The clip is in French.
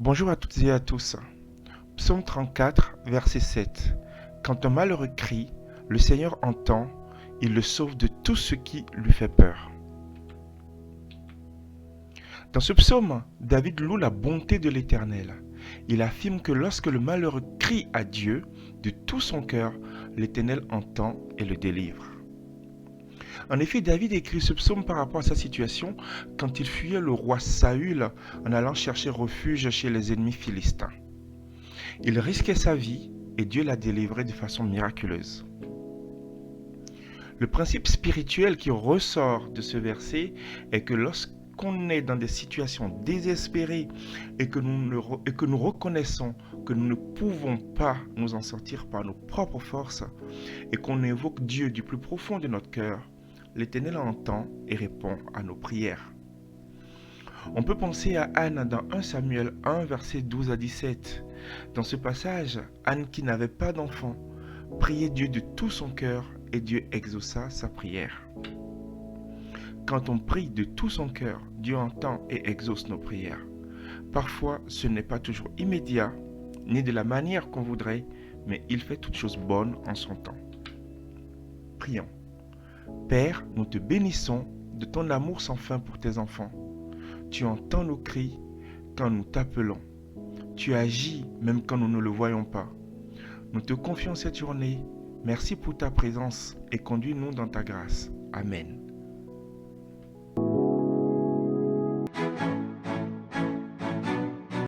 Bonjour à toutes et à tous. Psaume 34, verset 7. Quand un malheureux crie, le Seigneur entend, il le sauve de tout ce qui lui fait peur. Dans ce psaume, David loue la bonté de l'Éternel. Il affirme que lorsque le malheureux crie à Dieu de tout son cœur, l'Éternel entend et le délivre. En effet, David écrit ce psaume par rapport à sa situation quand il fuyait le roi Saül en allant chercher refuge chez les ennemis philistins. Il risquait sa vie et Dieu l'a délivré de façon miraculeuse. Le principe spirituel qui ressort de ce verset est que lorsqu'on est dans des situations désespérées et que nous reconnaissons que nous ne pouvons pas nous en sortir par nos propres forces et qu'on évoque Dieu du plus profond de notre cœur, l'Éternel entend et répond à nos prières. On peut penser à Anne dans 1 Samuel 1, versets 12 à 17. Dans ce passage, Anne qui n'avait pas d'enfant, priait Dieu de tout son cœur et Dieu exauça sa prière. Quand on prie de tout son cœur, Dieu entend et exauce nos prières. Parfois, ce n'est pas toujours immédiat, ni de la manière qu'on voudrait, mais il fait toutes choses bonnes en son temps. Prions. Père, nous te bénissons de ton amour sans fin pour tes enfants. Tu entends nos cris quand nous t'appelons. Tu agis même quand nous ne le voyons pas. Nous te confions cette journée. Merci pour ta présence et conduis-nous dans ta grâce. Amen.